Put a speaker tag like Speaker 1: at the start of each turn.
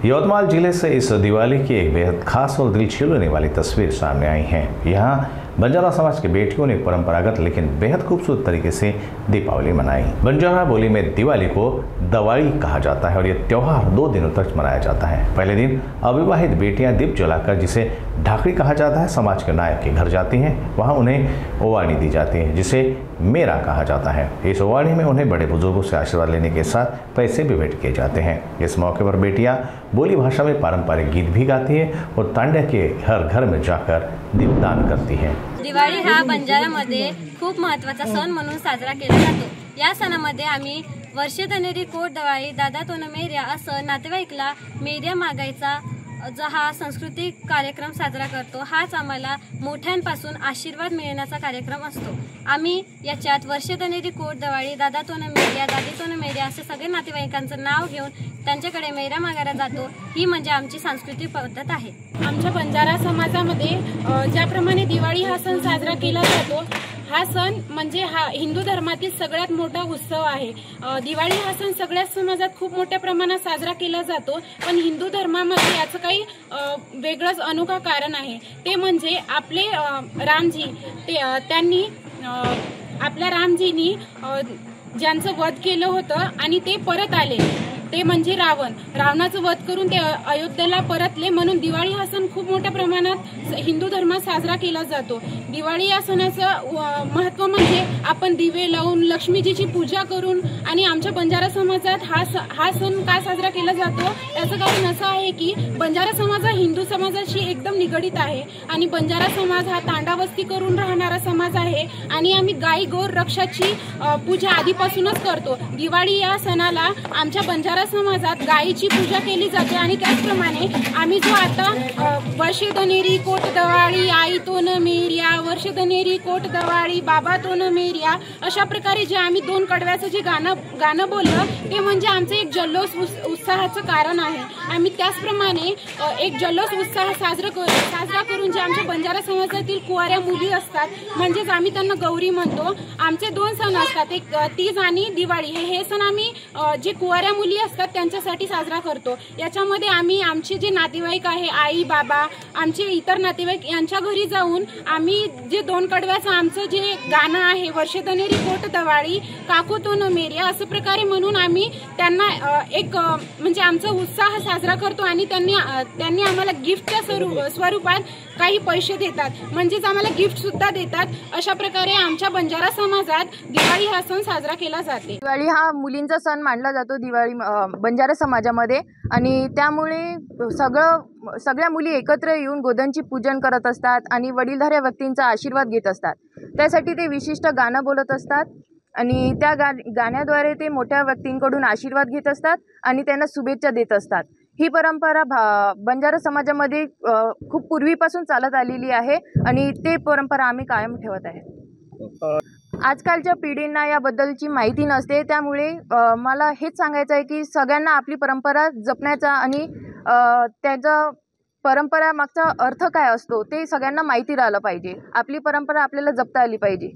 Speaker 1: यवतमाल जिले से इस दिवाली की एक बेहद खास और दिल छू लेने वाली तस्वीर सामने आई है। यहाँ बंजारा समाज की बेटियों ने परंपरागत लेकिन बेहद खूबसूरत तरीके से दीपावली मनाई। बंजारा बोली में दिवाली को दवाली कहा जाता है और ये त्योहार 2 दिनों तक मनाया जाता है। पहले दिन अविवाहित बेटियां दीप जलाकर, जिसे ढाकड़ी कहा जाता है, समाज के नायक के घर जाती हैं। वहाँ उन्हें ओवाणी दी जाती है, जिसे मेरा कहा जाता है। इस ओवाणी में उन्हें बड़े बुजुर्गों से आशीर्वाद लेने के साथ पैसे भी भेंट किए जाते हैं। इस मौके पर बेटियां बोली भाषा में पारंपरिक गीत भी गाती हैं और तांड्या के हर घर में जाकर दीपदान करती हैं।
Speaker 2: दिवाळी हा बंजारामध्ये खूप महत्त्वाचा सण म्हणून साजरा केला जातो। या सणामध्ये आम्ही वर्षेतनेरी कोट दिवाळी दादा तो न मेऱ्या असं नातेवाईकला मेऱ्या मागायचा जो हा सांस्कृतिक कार्यक्रम साजरा करतो। हाच आम्हाला मोठ्यांपासून आशीर्वाद मिळण्याचा कार्यक्रम असतो। आम्ही याच्यात वर्षेतनेरी कोट दिवाळी दादा तो न मेऱ्या दादी तो न मेऱ्या असे सगळे नातेवाईकांचं नाव घेऊन त्यांच्याकडे मेऱ्या मागायला जातो। ही म्हणजे आमची सांस्कृतिक पद्धत आहे।
Speaker 3: आमच्या बंजारा समाजामध्ये ज्याप्रमाणे दिवाळी हा सण साजरा केला जातो, हा सण म्हणजे हा हिंदू धर्मातील सगळ्यात मोठा उत्सव आहे। दिवाळी हा सण सगळ्याच समाजात खूप मोठ्या प्रमाणात साजरा केला जातो, पण हिंदू धर्मामध्ये याचं काही वेगळंच अनोखं कारण आहे। ते म्हणजे आपले रामजी त्यांनी आपल्या रामजींनी ज्यांचं वध केलं होतं आणि ते परत आले, ते म्हणजे रावणाचं वध करून ते अयोध्येला परतले, म्हणून दिवाळी हा सण खूप मोठ्या प्रमाणात हिंदू धर्मात साजरा केला जातो। दिवाळी या सणाचं महत्त्व म्हणजे आपण दिवे लावून लक्ष्मीजीची पूजा करून, आणि आमच्या बंजारा समाजात हा सण का साजरा केला जातो याचं कारण असं आहे की बंजारा समाज हा हिंदू समाजाशी एकदम निगडित आहे आणि बंजारा समाज हा तांडावस्ती करून राहणारा समाज आहे आणि आम्ही गाई गोर रक्षाची पूजा आधीपासूनच करतो। दिवाळी या सणाला आमच्या बंजारा समाजात गायीची पूजा केली जाते आणि त्याचप्रमाणे आम्ही जो आता वर्षेतनेरी कोट दिवाळी आई तो न मेऱ्या, वर्षेतनेरी कोट दिवाळी बाबा तो न मेऱ्या, अशा प्रकारे जे आम्ही 2 कडव्याचं जे गाणं बोललं ते म्हणजे आमचं एक जल्लोष उत्साहाचं कारण आहे। आम्ही त्याचप्रमाणे एक जल्लोष उत्साह साजरा करून जे आमच्या बंजारा समाजातील कुवाऱ्या मुली असतात, म्हणजेच आम्ही त्यांना गौरी म्हणतो, आमचे 2 सण असतात, एक तीज आणि दिवाळी। हे सण आम्ही जे कुवाऱ्या मुली असतात त्यांच्यासाठी साजरा करतो। याच्यामध्ये आम्ही आमचे जे नातेवाईक आहे, आई बाबा, आमचे इतर नातेवाईक यांच्या घरी जाऊन आम्ही जे 2 कडव्याचं आमचं जे गाणं आहे वर्षेतनेरी कोट दिवाळी काकू तो न मेऱ्या, असं प्रकारे म्हणून आम्ही त्यांना एक म्हणजे आमचा उत्साह साजरा करतो आणि त्यांनी आम्हाला गिफ्टच्या स्वरूपात काही पैसे देतात, म्हणजेच आम्हाला गिफ्ट सुद्धा देतात। अशा प्रकारे आमच्या बंजारा समाजात दिवाळी हा सण साजरा केला जाते।
Speaker 4: दिवाळी हा मुलींचा सण मानला जातो दिवाळी बंजारा समाजामध्ये, आणि त्यामुळे सगळ्या मुली एकत्र येऊन गोधनची पूजन करत असतात आणि वडीलधाऱ्या व्यक्तींचा आशीर्वाद घेत असतात। त्यासाठी ते विशिष्ट गाणं बोलत असतात आणि त्या गाण्याद्वारे ते मोठ्या व्यक्तींकडून आशीर्वाद घेत असतात आणि त्यांना शुभेच्छा देत असतात। ही परंपरा बंजारा समाजामध्ये खूप पूर्वीपासून चालत आलेली आहे आणि ते परंपरा आम्ही कायम ठेवत आहे। आजकालच्या पिढींना याबद्दलची माहिती नसते, त्यामुळे मला हेच सांगायचं आहे की सगळ्यांना आपली परंपरा जपण्याचा आणि त्याचा परंपरा मागचा अर्थ काय असतो ते सगळ्यांना माहिती राहिलं पाहिजे। आपली परंपरा आपल्याला जपता आली पाहिजे।